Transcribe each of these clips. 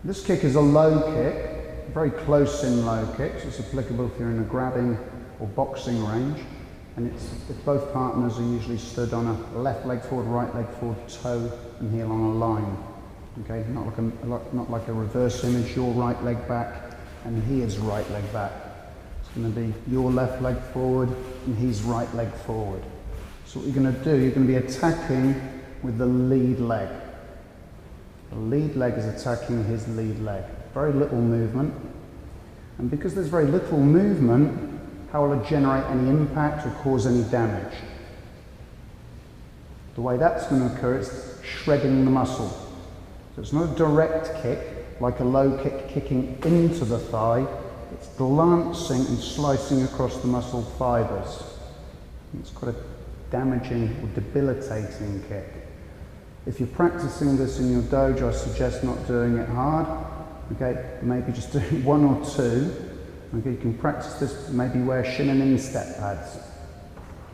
This kick is a low kick, very close in low kick, so it's applicable if you're in a grabbing or boxing range. And if both partners are usually stood on a left leg forward, right leg forward, toe and heel on a line. Okay, not like a reverse image, your right leg back and his right leg back. It's going to be your left leg forward and his right leg forward. So what you're going to do, you're going to be attacking with the lead leg. The lead leg is attacking his lead leg. Very little movement. And because there's very little movement, how will it generate any impact or cause any damage? The way that's going to occur is shredding the muscle. So it's not a direct kick, like a low kick kicking into the thigh. It's glancing and slicing across the muscle fibers. It's quite a damaging or debilitating kick. If you're practicing this in your dojo, I suggest not doing it hard. Okay, maybe just do one or two. Okay, you can practice this, maybe wear shin and instep pads.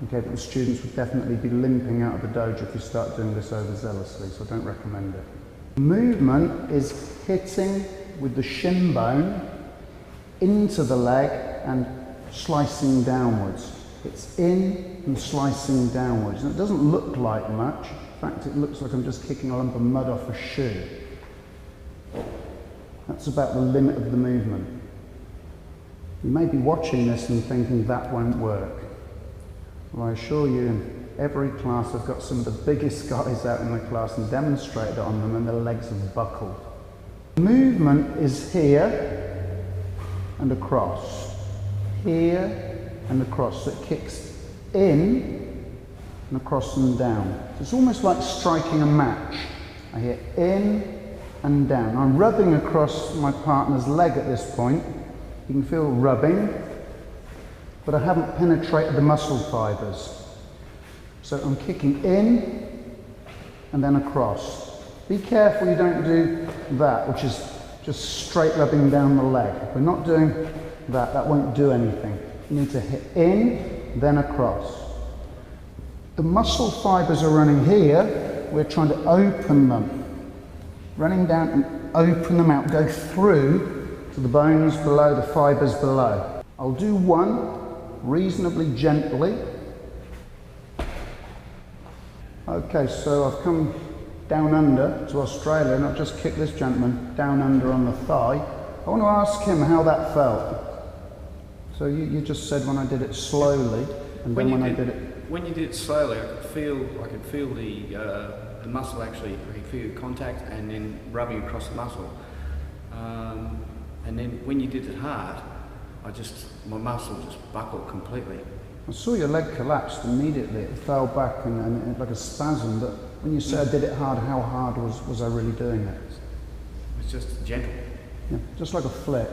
Okay, but the students would definitely be limping out of the dojo if you start doing this overzealously, so I don't recommend it. Movement is hitting with the shin bone into the leg and slicing downwards. It's in and slicing downwards. And it doesn't look like much. In fact, it looks like I'm just kicking a lump of mud off a shoe. That's about the limit of the movement. You may be watching this and thinking that won't work. Well, I assure you, in every class I've got some of the biggest guys out in the class and demonstrated it on them and their legs have buckled. Movement is here and across. Here and across. So it kicks in and across and down. So it's almost like striking a match. I hear in and down. I'm rubbing across my partner's leg at this point. You can feel rubbing, but I haven't penetrated the muscle fibers. So I'm kicking in and then across. Be careful you don't do that, which is just straight rubbing down the leg. If we're not doing that, that won't do anything. You need to hit in, then across. The muscle fibers are running here. We're trying to open them. Running down and open them out, go through to the bones below, the fibers below. I'll do one reasonably gently. Okay, so I've come down under to Australia and I've just kicked this gentleman down under on the thigh. I want to ask him how that felt. So you just said when I did it slowly, and then when I did it... When you did it slowly, I could feel the muscle actually, I could feel contact and then rubbing across the muscle. And then when you did it hard, my muscle just buckled completely. I saw your leg collapsed immediately. It fell back and like a spasm. But when you say I did it hard, how hard was I really doing it? It's just gentle. Yeah, just like a flick.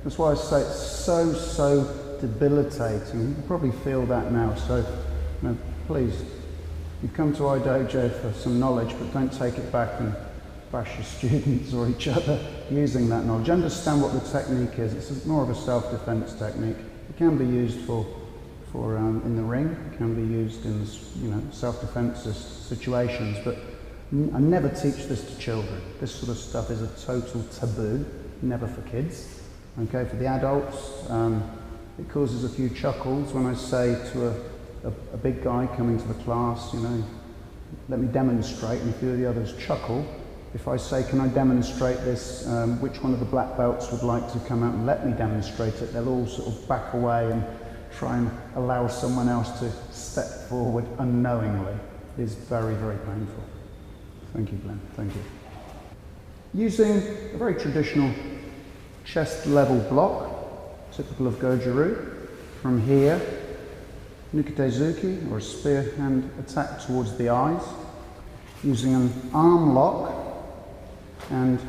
That's why I say it's so debilitating. You can probably feel that now. So, please, you've come to our dojo for some knowledge, but don't take it back and bash your students or each other using that knowledge. Understand what the technique is. It's more of a self-defense technique. It can be used for in the ring. It can be used in self-defense situations. But I never teach this to children. This sort of stuff is a total taboo. Never for kids. Okay, for the adults, it causes a few chuckles when I say to a big guy coming to the class, let me demonstrate, and a few of the others chuckle. If I say, can I demonstrate this, which one of the black belts would like to come out and let me demonstrate it, they'll all sort of back away and try and allow someone else to step forward unknowingly. It is very, very painful. Thank you, Glenn. Thank you. Using a very traditional chest level block, typical of Goju-ryu, from here, Nukatezuki, or a spear hand attack towards the eyes, using an arm lock and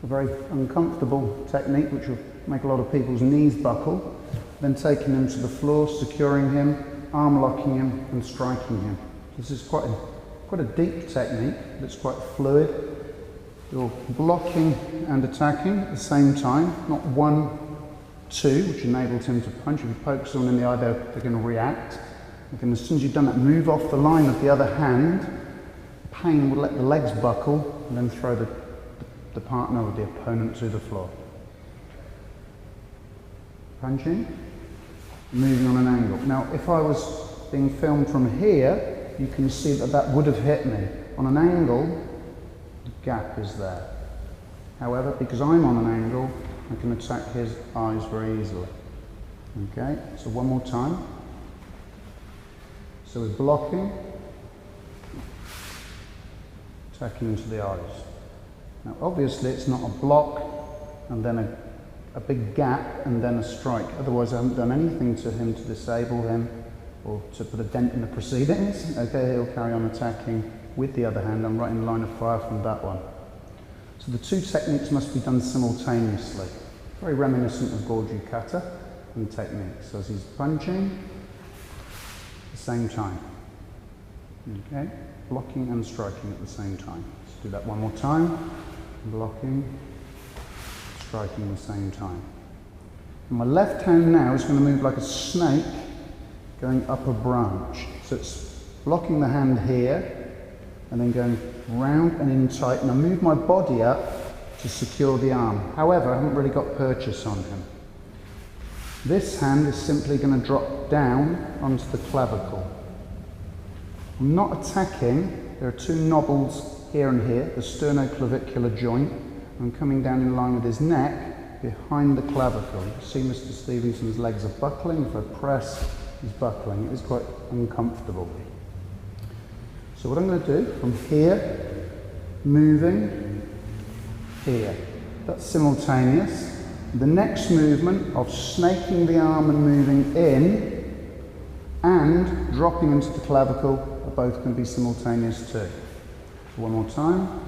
a very uncomfortable technique which will make a lot of people's knees buckle, then taking him to the floor, securing him, arm locking him and striking him. This is quite a deep technique that's quite fluid. You're blocking and attacking at the same time, not 1, 2, which enables him to punch. If you poke someone in the eye, they're going to react. And as soon as you've done that, move off the line of the other hand. Pain will let the legs buckle and then throw the the partner or the opponent to the floor. Punching, moving on an angle. Now, if I was being filmed from here, you can see that that would have hit me. On an angle, the gap is there. However, because I'm on an angle, I can attack his eyes very easily. Okay, so one more time. So we're blocking, attacking into the eyes. Now, obviously, it's not a block and then a big gap and then a strike. Otherwise, I haven't done anything to him to disable him or to put a dent in the proceedings. Okay, he'll carry on attacking with the other hand. I'm right in line of fire from that one. So the two techniques must be done simultaneously. Very reminiscent of Gorju kata and technique. So as he's punching, at the same time. Okay, blocking and striking at the same time. Let's do that one more time. Blocking, striking at the same time. And my left hand now is going to move like a snake going up a branch. So it's blocking the hand here and then going round and in tight, and I move my body up to secure the arm. However, I haven't really got purchase on him. This hand is simply going to drop down onto the clavicle. I'm not attacking. There are two knobbles here and here, the sternoclavicular joint. I'm coming down in line with his neck behind the clavicle. You see Mr. Stevenson's legs are buckling. If I press, he's buckling. It is quite uncomfortable. So what I'm going to do from here, moving here, that's simultaneous. The next movement of snaking the arm and moving in and dropping into the clavicle are both going to be simultaneous too. One more time.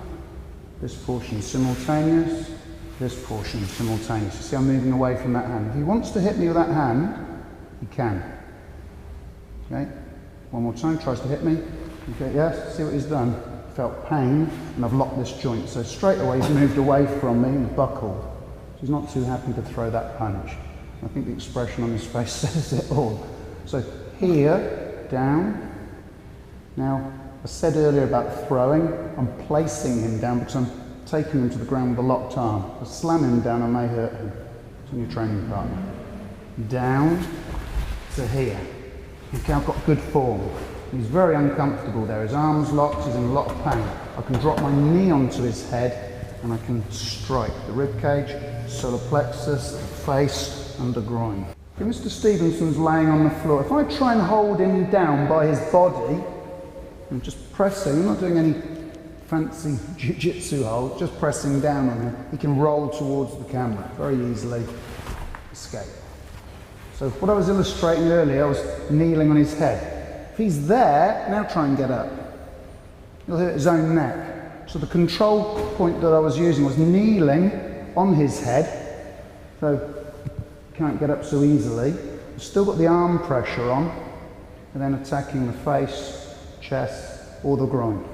This portion simultaneous, this portion simultaneous. You see I'm moving away from that hand. If he wants to hit me with that hand, he can. Okay, one more time, tries to hit me. Okay, yes, see what he's done? Felt pain, and I've locked this joint. So straight away he's moved away from me and buckled. So he's not too happy to throw that punch. I think the expression on his face says it all. So here, down. Now, I said earlier about throwing. I'm placing him down because I'm taking him to the ground with a locked arm. If I slam him down, I may hurt him. It's on your training partner. Down to here. Okay, I've got good form. He's very uncomfortable there. His arm's locked, he's in a lot of pain. I can drop my knee onto his head and I can strike the rib cage, solar plexus, the face, and the groin. Okay, Mr. Stevenson's laying on the floor. If I try and hold him down by his body, I'm just pressing, I'm not doing any fancy jiu-jitsu hold, just pressing down on him. He can roll towards the camera, very easily escape. So what I was illustrating earlier, I was kneeling on his head. If he's there, now try and get up. He'll hit his own neck. So the control point that I was using was kneeling on his head, so he can't get up so easily. I've still got the arm pressure on, and then attacking the face, chest, or the groin.